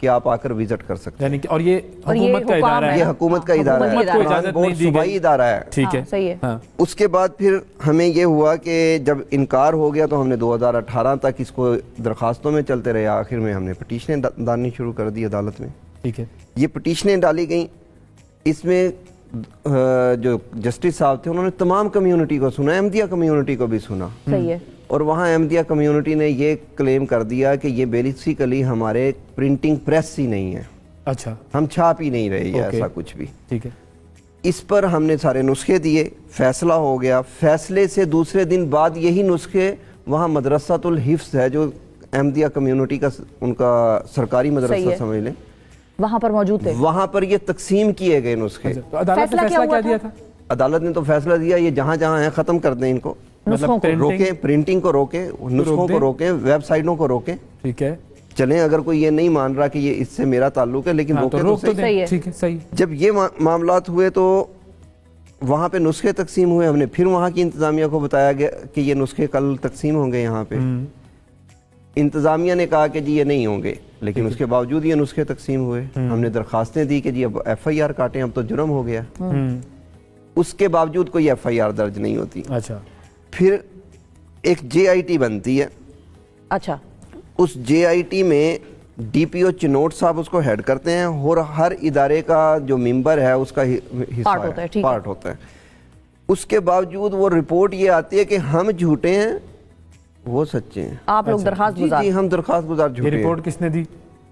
کہ آپ آ کر وزٹ کر سکتے ہیں. یعنی کہ اور یہ اور یہ حکومت کا حکام ادارہ ہے. ہے, یہ حکومت کا ادارہ حکومت ہے, کو اجازت بورڈ نہیں دی گئی. صوبائی ادارہ ہے. ٹھیک ہے, صحیح ہے. ہاں اس کے بعد پھر ہمیں یہ ہوا کہ جب انکار ہو گیا تو ہم نے 2018 تک اس کو درخواستوں میں چلتے رہے. آخر میں ہم نے پٹیشنیں ڈالنی شروع کر دی عدالت میں. ٹھیک ہے. یہ پٹیشنیں ڈالی گئیں. اس میں جو جسٹس صاحب تھے انہوں نے تمام کمیونٹی کو سنا, احمدیہ کمیونٹی کو بھی سنا, صحیح ہے. اور وہاں احمدیہ کمیونٹی نے یہ کلیم کر دیا کہ یہ بیسیکلی ہمارے پرنٹنگ پریس ہی نہیں ہے, اچھا ہم چھاپ ہی نہیں رہے, اوکے. ایسا کچھ بھی. ٹھیک ہے. اس پر ہم نے سارے نسخے دیے, فیصلہ ہو گیا. فیصلے سے دوسرے دن بعد یہی نسخے وہاں مدرسۃ الحفظ ہے جو احمدیہ کمیونٹی کا ان کا سرکاری صحیح مدرسہ ہے. سمجھ لیں, وہاں پر موجود تھے. وہاں پر یہ تقسیم کیے گئے نسخے. تو عدالت فیصلہ نے کیا فیصلہ ہوا کیا دیا تھا؟ عدالت نے تو فیصلہ دیا یہ جہاں جہاں ہیں ختم کر دیں ان کو, نسخوں کو روکیں, پرنٹنگ کو روکیں, نسخوں کو روکیں, ویب سائٹوں کو روکیں. ٹھیک ہے, چلیں اگر کوئی یہ نہیں مان رہا کہ یہ اس سے میرا تعلق ہے لیکن ہاں تو روکیں روک تو تو صحیح. صحیح ہے. دیں. ٹھیک ہے, صحیح. جب یہ معاملات ہوئے تو وہاں پہ نسخے تقسیم ہوئے. ہم نے پھر وہاں کی انتظامیہ کو بتایا گیا کہ یہ نسخے کل تقسیم ہوں گے یہاں پہ. انتظامیہ نے کہا کہ جی یہ نہیں ہوں گے, لیکن اس کے باوجود یہ نسخے تقسیم ہوئے. ہم نے درخواستیں دی کہ جی اب ایف آئی آر کاٹیں, اب تو جرم ہو گیا. اس کے باوجود کوئی ایف آئی آر درج نہیں ہوتی. اچھا, پھر ایک جے آئی ٹی بنتی ہے. اچھا, اس جے آئی ٹی میں ڈی پی او چنوٹ صاحب اس کو ہیڈ کرتے ہیں, اور ہر ادارے کا جو ممبر ہے اس کا حصہ پارٹ ہوتا ہے. ٹھیک ہے. پارٹ ہوتا ہے. اس کے باوجود وہ رپورٹ یہ آتی ہے کہ ہم جھوٹے ہیں وہ سچے ہیں. آپ لوگ درخواست جی گزار. جی ہم درخواست گزار یہ جھوٹے ہیں. رپورٹ کس نے دی؟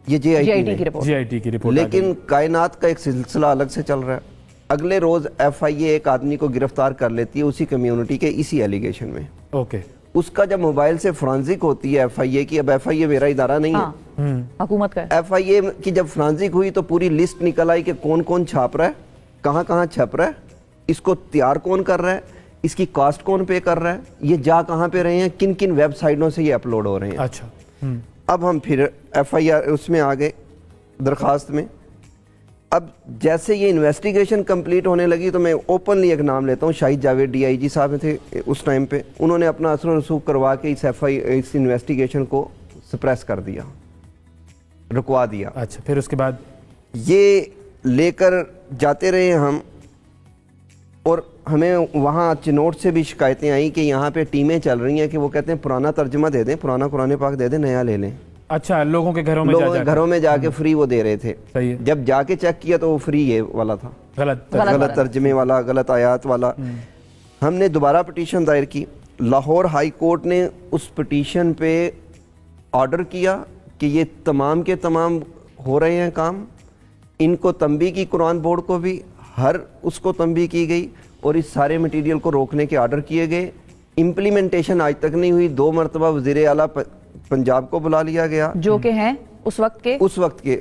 یہ جے آئی جی آئی ٹی ٹی کی نے. رپورٹ. جی آئی ٹی کی رپورٹ. لیکن کائنات کا ایک سلسلہ الگ سے چل رہا ہے. اگلے روز ایف آئی اے ایک آدمی کو گرفتار کر لیتی ہے اسی کمیونٹی کے اسی ایلیگیشن میں. اوکے, اس کا جب موبائل سے فرانزک ہوتی ہے ایف آئی اے کی, اب ایف آئی اے میرا ادارہ نہیں ہے, حکومت کا ہے. ایف آئی اے کی جب فرانزک ہوئی تو پوری لسٹ نکل آئی کہ کون کون چھاپ رہا ہے, کہاں کہاں چھپ رہا ہے, اس کو تیار کون کر رہا ہے, اس کی کاسٹ کون پے کر رہا ہے, یہ جا کہاں پہ رہے ہیں, کن کن ویب سائٹوں سے یہ اپلوڈ ہو رہے ہیں. اچھا. اب ہم پھر ایف آئی آر اس میں آ گئے درخواست میں. اب جیسے یہ انویسٹیگیشن کمپلیٹ ہونے لگی تو میں اوپنلی ایک نام لیتا ہوں, شاہد جاوید ڈی آئی جی صاحب تھے اس ٹائم پہ, انہوں نے اپنا اثر و رسوخ کروا کے اس انویسٹیگیشن کو سپریس کر دیا, رکوا دیا. اچھا, پھر اس کے بعد یہ لے کر جاتے رہے ہم, اور ہمیں وہاں چنوٹ سے بھی شکایتیں آئیں کہ یہاں پہ ٹیمیں چل رہی ہیں کہ وہ کہتے ہیں پرانا ترجمہ دے دیں, پرانا قرآن پاک دے دیں, نیا لے لیں. اچھا, لوگوں کے گھروں میں لوگوں کے گھروں میں جا کے فری وہ دے رہے تھے. صحیح ہے. جب جا کے چیک کیا تو وہ فری یہ والا تھا, غلط ترجمے والا, غلط آیات والا. ہم نے دوبارہ پٹیشن دائر کی. لاہور ہائی کورٹ نے اس پٹیشن پہ آرڈر کیا کہ یہ تمام کے تمام ہو رہے ہیں کام. ان کو تنبیہ کی, قرآن بورڈ کو بھی ہر اس کو تنبیہ کی گئی, اور اس سارے مٹیریل کو روکنے کے آرڈر کیے گئے. امپلیمنٹیشن آج تک نہیں ہوئی. 2 مرتبہ وزیر اعلیٰ پنجاب کو بلا لیا گیا, جو کہ ہیں اس وقت کے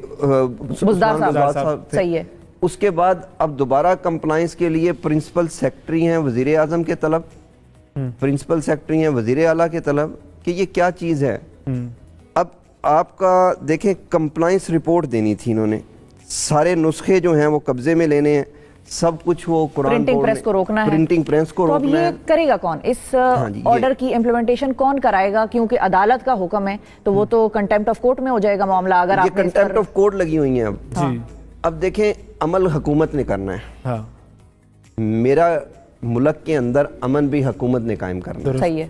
بزدار صاحب. صحیح ہے. اس کے بعد اب دوبارہ کمپلائنس کے لیے پرنسپل سیکرٹری ہیں وزیر اعظم کے طلب, پرنسپل سیکرٹری ہیں وزیر اعلیٰ کے طلب, کہ یہ کیا چیز ہے. اب آپ کا دیکھیں کمپلائنس رپورٹ دینی تھی انہوں نے, سارے نسخے جو ہیں وہ قبضے میں لینے ہیں, سب کچھ وہ قرآن پرنٹنگ پریس کو روکنا ہے. پرنٹنگ پریس کو تو اب روکنا یہ ہے. کرے گا کون اس آرڈر کی امپلیمنٹیشن کون کرائے گا, کیونکہ عدالت کا حکم ہے تو وہ تو کنٹیمپٹ آف کورٹ میں ہو جائے گا معاملہ. اگر یہ آپ نے کنٹیمپٹ آف کورٹ لگی ہوئی ہیں اب. جی, اب دیکھیں عمل حکومت نے کرنا ہے. ہاں, میرا ملک کے اندر امن بھی حکومت نے قائم کرنا ہے. صحیح ہے.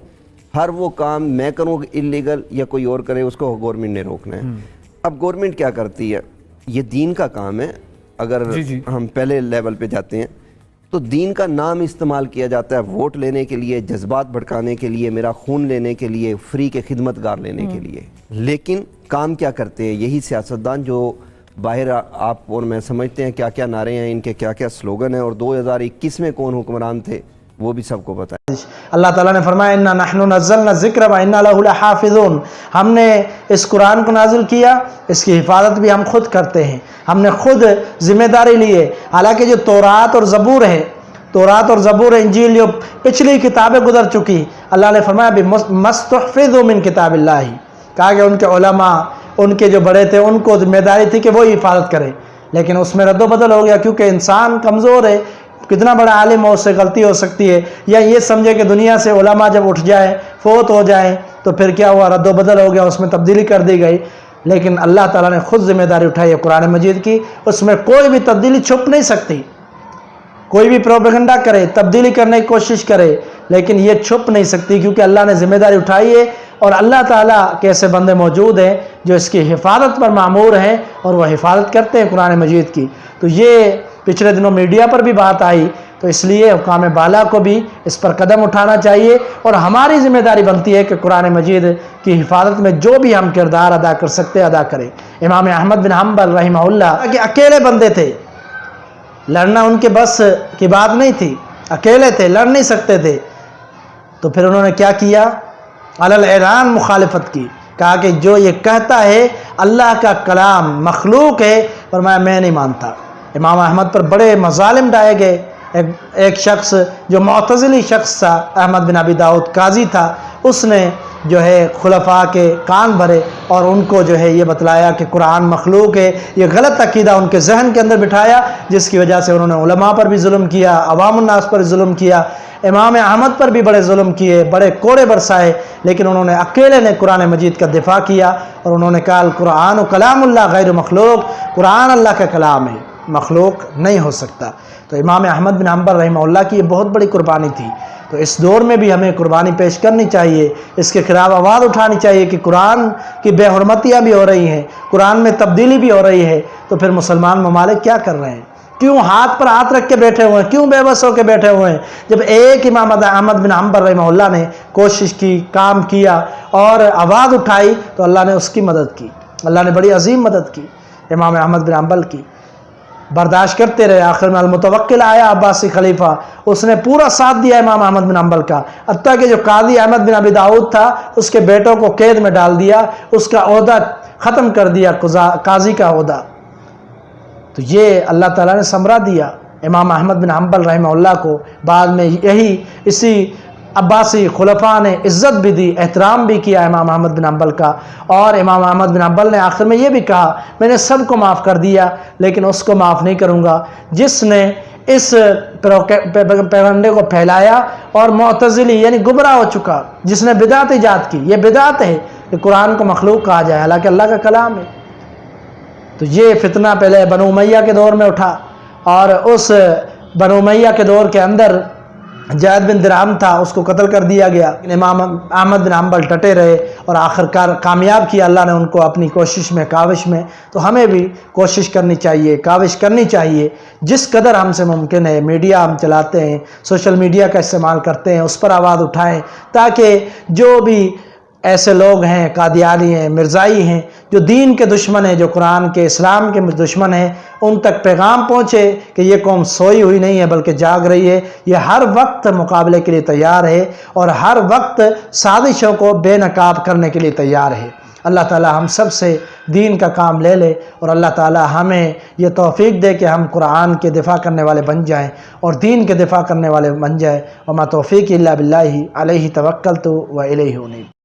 ہر وہ کام میں کروں انلیگل یا کوئی اور کرے اس کو گورنمنٹ نے روکنا ہے. اب گورنمنٹ کیا کرتی ہے, یہ دین کا کام ہے. اگر ہم پہلے لیول پہ جاتے ہیں تو دین کا نام استعمال کیا جاتا ہے ووٹ لینے کے لیے, جذبات بھڑکانے کے لیے, میرا خون لینے کے لیے, فری کے خدمت گار لینے کے لیے. لیکن کام کیا کرتے ہیں یہی سیاستدان جو باہر آپ اور میں سمجھتے ہیں کیا کیا نعرے ہیں, ان کے کیا کیا سلوگن ہیں, اور 2021 میں کون حکمران تھے وہ بھی سب کو پتہ ہے. اللہ تعالیٰ نے فرمایا اِنَّا نَحْنُ نَزَّلْنَا الذِّكْرَ وَإِنَّا لَهُ لَحَافِظُونَ, ہم نے اس قرآن کو نازل کیا, اس کی حفاظت بھی ہم خود کرتے ہیں, ہم نے خود ذمہ داری لی ہے. حالانکہ جو تورات اور زبور ہے, تورات اور زبور انجیل جو پچھلی کتابیں گزر چکی, اللہ نے فرمایا بِمَسْتُحْفِظُ مِن کتاب اللہ, کہا کہ ان کے علماء, ان کے جو بڑے تھے ان کو ذمہ داری تھی کہ وہ حفاظت کرے. لیکن اس میں رد و بدل ہو گیا, کیونکہ انسان کمزور ہے, کتنا بڑا عالم ہو, اس سے غلطی ہو سکتی ہے. یا یہ سمجھے کہ دنیا سے علماء جب اٹھ جائیں, فوت ہو جائیں, تو پھر کیا ہوا, رد و بدل ہو گیا, اس میں تبدیلی کر دی گئی. لیکن اللہ تعالیٰ نے خود ذمہ داری اٹھائی ہے قرآن مجید کی، اس میں کوئی بھی تبدیلی چھپ نہیں سکتی۔ کوئی بھی پروپیگنڈا کرے، تبدیلی کرنے کی کوشش کرے، لیکن یہ چھپ نہیں سکتی، کیونکہ اللہ نے ذمہ داری اٹھائی ہے، اور اللہ تعالیٰ کے ایسے بندے موجود ہیں جو اس کی حفاظت پر مامور ہیں، اور وہ حفاظت کرتے ہیں قرآن مجید کی۔ تو یہ پچھلے دنوں میڈیا پر بھی بات آئی، تو اس لیے حکام بالا کو بھی اس پر قدم اٹھانا چاہیے، اور ہماری ذمہ داری بنتی ہے کہ قرآن مجید کی حفاظت میں جو بھی ہم کردار ادا کر سکتے ادا کریں۔ امام احمد بن حنبل رحمہ اللہ کہ اکیلے بندے تھے، لڑنا ان کے بس کی بات نہیں تھی، اکیلے تھے، لڑ نہیں سکتے تھے، تو پھر انہوں نے کیا کیا؟ علی الاعلان مخالفت کی، کہا کہ جو یہ کہتا ہے اللہ کا کلام مخلوق ہے، فرمایا میں نہیں مانتا۔ امام احمد پر بڑے مظالم ڈائے گئے۔ ایک شخص جو معتزلی شخص تھا، احمد بن ابی داؤد قاضی تھا، اس نے جو ہے خلفاء کے کان بھرے اور ان کو جو ہے یہ بتلایا کہ قرآن مخلوق ہے۔ یہ غلط عقیدہ ان کے ذہن کے اندر بٹھایا، جس کی وجہ سے انہوں نے علماء پر بھی ظلم کیا، عوام الناس پر ظلم کیا، امام احمد پر بھی بڑے ظلم کیے، بڑے کوڑے برسائے، لیکن انہوں نے اکیلے نے قرآن مجید کا دفاع کیا، اور انہوں نے کہا القرآن و کلام اللہ غیر مخلوق، قرآن اللہ کا کلام ہے، مخلوق نہیں ہو سکتا۔ تو امام احمد بن حنبل رحمہ اللہ کی یہ بہت بڑی قربانی تھی۔ تو اس دور میں بھی ہمیں قربانی پیش کرنی چاہیے، اس کے خلاف آواز اٹھانی چاہیے کہ قرآن کی بے حرمتیاں بھی ہو رہی ہیں، قرآن میں تبدیلی بھی ہو رہی ہے، تو پھر مسلمان ممالک کیا کر رہے ہیں؟ کیوں ہاتھ پر ہاتھ رکھ کے بیٹھے ہوئے ہیں؟ کیوں بے بس ہو کے بیٹھے ہوئے ہیں؟ جب ایک امام احمد بن حنبل رحمہ اللہ نے کوشش کی، کام کیا اور آواز اٹھائی، تو اللہ نے اس کی مدد کی، اللہ نے بڑی عظیم مدد کی امام احمد بن حنبل کی۔ برداشت کرتے رہے، آخر میں المتوکل آیا عباسی خلیفہ، اس نے پورا ساتھ دیا امام احمد بن حنبل کا، حتیٰ کہ جو قاضی احمد بن ابی داؤد تھا اس کے بیٹوں کو قید میں ڈال دیا، اس کا عہدہ ختم کر دیا، قاضی کا عہدہ۔ تو یہ اللہ تعالیٰ نے ثمرہ دیا امام احمد بن حنبل رحمہ اللہ کو۔ بعد میں اسی عباسی خلفاء نے عزت بھی دی، احترام بھی کیا امام احمد بن حنبل کا، اور امام احمد بن حنبل نے آخر میں یہ بھی کہا میں نے سب کو معاف کر دیا، لیکن اس کو معاف نہیں کروں گا جس نے اس پیغمبر کو پھیلایا اور معتزلی یعنی گمراہ ہو چکا، جس نے بدعت ایجاد کی۔ یہ بدعت ہے کہ قرآن کو مخلوق کہا جائے، حالانکہ اللہ کا کلام ہے۔ تو یہ فتنہ پہلے بنو امیہ کے دور میں اٹھا، اور اس بنو امیہ کے دور کے اندر زید بن درہم تھا، اس کو قتل کر دیا گیا۔ امام احمد بن حنبل ڈٹے رہے اور آخرکار کامیاب کیا اللہ نے ان کو اپنی کوشش میں، کاوش میں۔ تو ہمیں بھی کوشش کرنی چاہیے، کاوش کرنی چاہیے، جس قدر ہم سے ممکن ہے۔ میڈیا ہم چلاتے ہیں، سوشل میڈیا کا استعمال کرتے ہیں، اس پر آواز اٹھائیں، تاکہ جو بھی ایسے لوگ ہیں، قادیانی ہیں، مرزائی ہیں، جو دین کے دشمن ہیں، جو قرآن کے، اسلام کے دشمن ہیں، ان تک پیغام پہنچے کہ یہ قوم سوئی ہوئی نہیں ہے بلکہ جاگ رہی ہے، یہ ہر وقت مقابلے کے لیے تیار ہے، اور ہر وقت سازشوں کو بے نقاب کرنے کے لیے تیار ہے۔ اللہ تعالی ہم سب سے دین کا کام لے لے، اور اللہ تعالی ہمیں یہ توفیق دے کہ ہم قرآن کے دفاع کرنے والے بن جائیں اور دین کے دفاع کرنے والے بن جائیں۔ وما توفیق الا باللہ علیہ توکلت و الیہ انیب۔